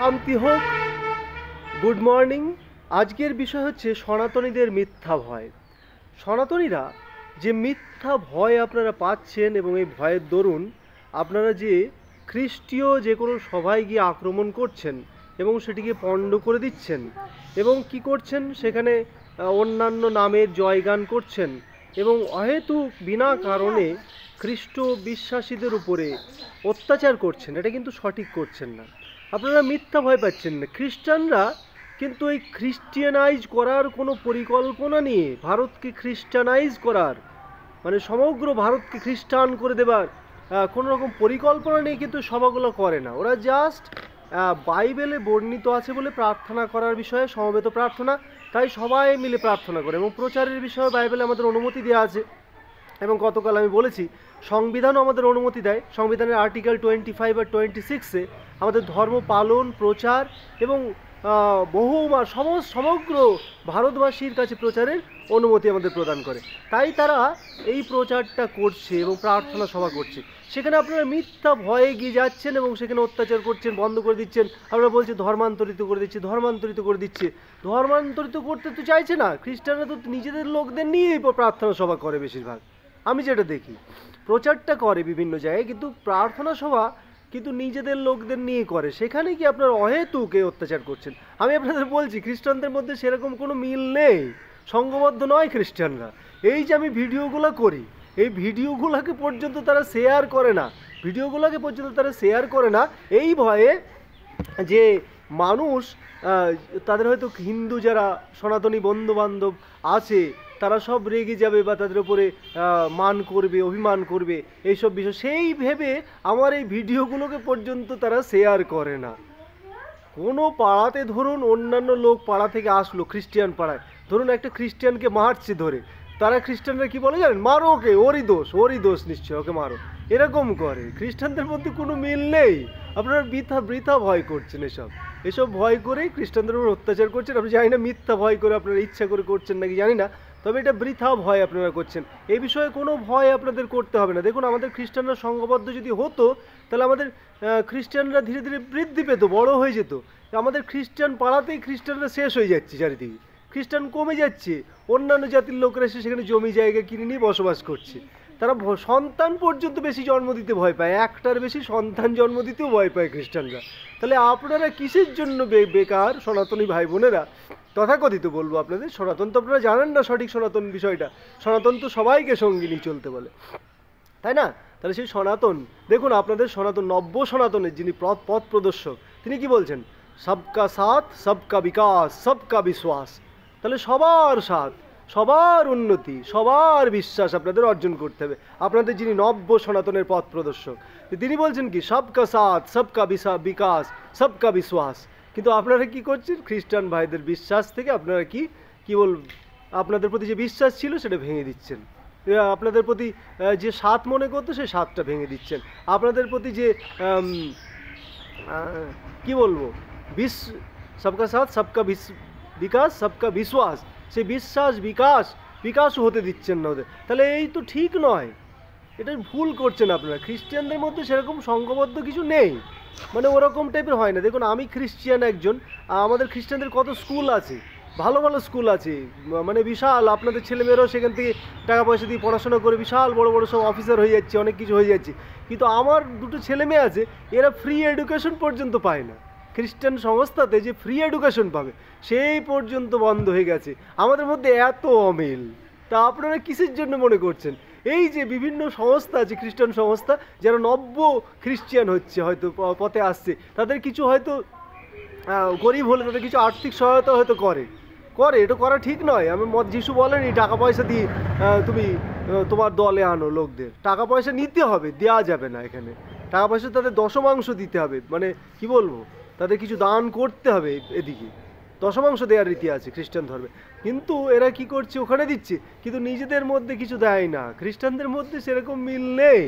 শান্তি হোক। Good morning. আজকের বিষয় হচ্ছে সনাতনীদের মিথ্যা ভয়। সনাতনীরা যে মিথ্যা ভয় আপনারা পাচ্ছেন এবং এই ভয়ের দরুন আপনারা যে খ্রিস্টীয় যে কোনো সভায় গিয়ে আক্রমণ করছেন এবং সেটিকে পণ্ড করে দিচ্ছেন এবং কি করছেন সেখানে অন্যান্য নামের জয়গান করছেন এবং অহেতুক বিনা কারণে খ্রিস্ট বিশ্বাসীদের উপরে অত্যাচার করছেন, এটা কিন্তু সঠিক করছেন না। আপনারা মিথ্যা ভয় পাচ্ছেন না। খ্রিস্টানরা কিন্তু এই খ্রিস্টিয়ানাইজ করার কোনো পরিকল্পনা নিয়ে, ভারতকে খ্রিস্টানাইজ করার মানে সমগ্র ভারতকে খ্রিস্টান করে দেবার কোনো রকম পরিকল্পনা নিয়ে কিন্তু সভাগুলো করে না। ওরা জাস্ট বাইবেলে বর্ণিত আছে বলে প্রার্থনা করার বিষয়ে সমবেত প্রার্থনা, তাই সবাই মিলে প্রার্থনা করে এবং প্রচারের বিষয়ে বাইবেলে আমাদের অনুমতি দেওয়া আছে। এবং গতকাল আমি বলেছি সংবিধানও আমাদের অনুমতি দেয়। সংবিধানের আর্টিকেল 25 আর 26-এ আমাদের ধর্ম পালন, প্রচার এবং সমগ্র ভারতবাসীর কাছে প্রচারের অনুমতি আমাদের প্রদান করে। তাই তারা এই প্রচারটা করছে এবং প্রার্থনা সভা করছে। সেখানে আপনারা মিথ্যা ভয়ে গিয়ে যাচ্ছেন এবং সেখানে অত্যাচার করছেন, বন্ধ করে দিচ্ছেন। আপনারা বলছে ধর্মান্তরিত করে দিচ্ছে, ধর্মান্তরিত করে দিচ্ছে। ধর্মান্তরিত করতে তো চাইছে না। খ্রিস্টানরা তো নিজেদের লোকদের নিয়েই প্রার্থনা সভা করে বেশিরভাগ, আমি যেটা দেখি। প্রচারটা করে বিভিন্ন জায়গায়, কিন্তু প্রার্থনা সভা কিন্তু নিজেদের লোকদের নিয়ে করে। সেখানে কি আপনারা অহেতুকে অত্যাচার করছেন। আমি আপনাদের বলছি খ্রিস্টানদের মধ্যে সেরকম কোনো মিল নেই, সংঘবদ্ধ নয় খ্রিস্টানরা। এই যে আমি ভিডিওগুলো করি, এই ভিডিওগুলোকে পর্যন্ত তারা শেয়ার করে না, এই ভয়ে যে মানুষ তাদের হয়তো হিন্দু যারা সনাতনী বন্ধুবান্ধব আছে তারা সব রেগে যাবে বা তাদের উপরে মান করবে, অভিমান করবে, এইসব বিষয় সেই ভেবে আমার এই ভিডিওগুলোকে পর্যন্ত তারা শেয়ার করে না। কোনো পাড়াতে ধরুন অন্যান্য লোক পাড়া থেকে আসলো, খ্রিস্টান পাড়ায় ধরুন একটা খ্রিস্টানকে মারছে ধরে, তারা খ্রিস্টানরা কি বলে জানেন? মারো ওকে, ওরই দোষ নিশ্চয়, ওকে মারো, এরকম করে। খ্রিস্টানদের মধ্যে কোনো মিল নেই। আপনারা বৃথা ভয় করছেন, এসব ভয় করেই খ্রিস্টানদের উপর অত্যাচার করছেন। আপনি জানি না মিথ্যা ভয় করে আপনারা ইচ্ছা করে করছেন নাকি জানি না, তবে এটা বৃথা ভয় আপনারা করছেন। এই বিষয়ে কোনো ভয় আপনাদের করতে হবে না। দেখুন, আমাদের খ্রিস্টানরা সংঘবদ্ধ যদি হতো তাহলে আমাদের খ্রিস্টানরা ধীরে ধীরে বৃদ্ধি পেত, বড় হয়ে যেত। আমাদের খ্রিস্টান পাড়াতেই খ্রিস্টানরা শেষ হয়ে যাচ্ছে, চারিদিকে খ্রিস্টান কমে যাচ্ছে। অন্যান্য জাতির লোকরা এসে সেখানে জমি জায়গা কিনে নিয়ে বসবাস করছে। তারা সন্তান পর্যন্ত বেশি জন্ম দিতে ভয় পায়, একটার বেশি সন্তান জন্ম দিতেও ভয় পায় খ্রিস্টানরা। তাহলে আপনারা কিসের জন্য বেকার সনাতনী ভাই বোনেরা? তথাকথিত বলবো আপনাদের, সনাতন তো আপনারা জানেন না সঠিক সনাতন বিষয়টা। সনাতন তো সবাইকে সঙ্গী নিয়ে চলতে বলে, তাই না? তাহলে সেই সনাতন, দেখুন আপনাদের সনাতন, নব্য সনাতনের যিনি পথ প্রদর্শক, তিনি কি বলছেন? সবকা সাথ, সবকা বিকাশ, সবকা বিশ্বাস। তাহলে সবার সাথ, সবার উন্নতি, সবার বিশ্বাস আপনাদের অর্জন করতে হবে। আপনাদের যিনি নব্য সনাতনের পথ প্রদর্শক, তিনি বলছেন কি? সবকা সাথ, সবকা বিকাশ, সবকা বিশ্বাস। কিন্তু আপনারা কি করছেন? খ্রিস্টান ভাইদের বিশ্বাস থেকে আপনারা আপনাদের প্রতি যে বিশ্বাস ছিল সেটা ভেঙে দিচ্ছেন। আপনাদের প্রতি যে সাথ মনে করতো সেই সাথটা ভেঙে দিচ্ছেন। আপনাদের প্রতি যে সবকা সাথ, সবকা বিকাশ, সবকা বিশ্বাস, সেই বিকাশও হতে দিচ্ছেন না ওদের। তাহলে এই তো ঠিক নয়, এটা ভুল করছেন আপনারা। খ্রিস্টানদের মধ্যে সেরকম সংঘবদ্ধ কিছু নেই, মানে ওরকম টাইপের হয় না। দেখুন, আমি খ্রিস্টান একজন, আমাদের খ্রিস্টানদের কত স্কুল আছে, ভালো ভালো স্কুল আছে, মানে বিশাল। আপনাদের ছেলেমেয়েরাও সেখান থেকে টাকা পয়সা দিয়ে পড়াশোনা করে বিশাল বড় বড় সব অফিসার হয়ে যাচ্ছে, অনেক কিছু হয়ে যাচ্ছে। কিন্তু আমার দুটো ছেলে মেয়ে আছে, এরা ফ্রি এডুকেশন পর্যন্ত পায় না। খ্রিস্টান সংস্থাতে যে ফ্রি এডুকেশন পাবে সেই পর্যন্ত বন্ধ হয়ে গেছে। আমাদের মধ্যে এত অমিল, তা আপনারা কিসের জন্য মনে করছেন? এই যে বিভিন্ন সংস্থা আছে, খ্রিস্টান সংস্থা, যারা নব্য খ্রিস্টান হচ্ছে, হয়তো পথে আসছে, তাদের কিছু হয়তো গরিব হলে তাদের কিছু আর্থিক সহায়তা হয়তো করে, এটা করা ঠিক নয়। যিশু বলেনি টাকা পয়সা দিয়ে তুমি তোমার দলে আনো লোকদের। টাকা পয়সা নিতে হবে, দেওয়া যাবে না। এখানে টাকা পয়সা তাদের দশমাংশ দিতে হবে, মানে কি বলবো, তাদের কিছু দান করতে হবে। এদিকে দশমাংশ দেওয়ার রীতি আছে খ্রিস্টান ধর্মে, কিন্তু এরা কি করছে? ওখানে দিচ্ছে, কিন্তু নিজেদের মধ্যে কিছু দেয় না। খ্রিস্টানদের মধ্যে সেরকম মিল নেই।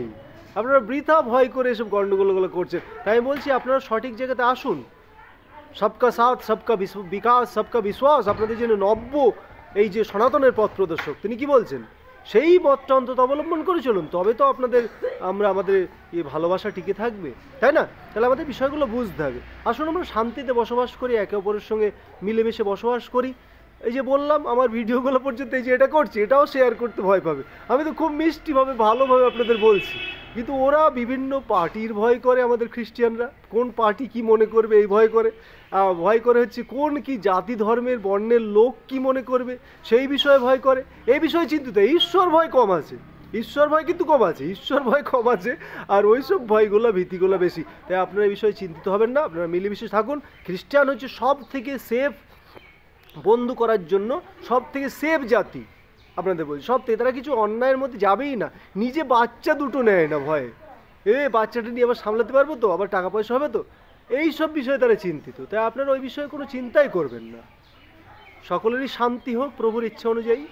আপনারা বৃথা ভয় করে এসব গণ্ডগোলগুলো করছেন। তাই আমি বলছি আপনারা সঠিক জায়গাতে আসুন। সবকা সাথ, সবকা বিকাশ, সবকা বিশ্বাস। আপনাদের জন্য নব্য এই যে সনাতনের পথ প্রদর্শক, তিনি কি বলছেন? সেই পথটা অন্তত অবলম্বন করে চলুন, তবে তো আমাদের এই ভালোবাসা টিকে থাকবে, তাই না? তাহলে আমাদের বিষয়গুলো বুঝতে হবে। আসুন আমরা শান্তিতে বসবাস করি, একে অপরের সঙ্গে মিলেমিশে বসবাস করি। এই যে বললাম, আমার ভিডিওগুলো পর্যন্ত এই যে এটা করছি, এটাও শেয়ার করতে ভয় পাবে। আমি তো খুব মিষ্টিভাবে ভালোভাবে আপনাদের বলছি, কিন্তু ওরা বিভিন্ন পার্টির ভয় করে, আমাদের খ্রিস্টানরা কোন পার্টি কি মনে করবে এই ভয় করে হচ্ছে কোন কি জাতি ধর্মের বর্ণের লোক কি মনে করবে সেই বিষয়ে ভয় করে। এই বিষয়ে চিন্তিত। ঈশ্বর ভয় কম আছে, ঈশ্বর ভয় কিন্তু কম আছে, ঈশ্বর ভয় কম আছে, আর ওইসব ভয়গুলো ভীতিগুলো বেশি। তাই আপনারা এই বিষয়ে চিন্তিত হবেন না, আপনারা মিলেমিশে থাকুন। খ্রিস্টান হচ্ছে সব থেকে সেফ বন্ধু করার জন্য সব থেকে সেফ জাতি। আপনাদের বলছি, সব থেকে, তারা কিছু অন্যায়ের মধ্যে যাবেই না। নিজে বাচ্চা দুটো নেয় না ভয়ে, বাচ্চাটা নিয়ে আবার সামলাতে পারবো তো, আবার টাকা পয়সা হবে তো, এই সব বিষয়ে তারা চিন্তিত। তাই আপনারা ওই বিষয়ে কোনো চিন্তাই করবেন না। সকলেরই শান্তি হোক প্রভুর ইচ্ছা অনুযায়ী।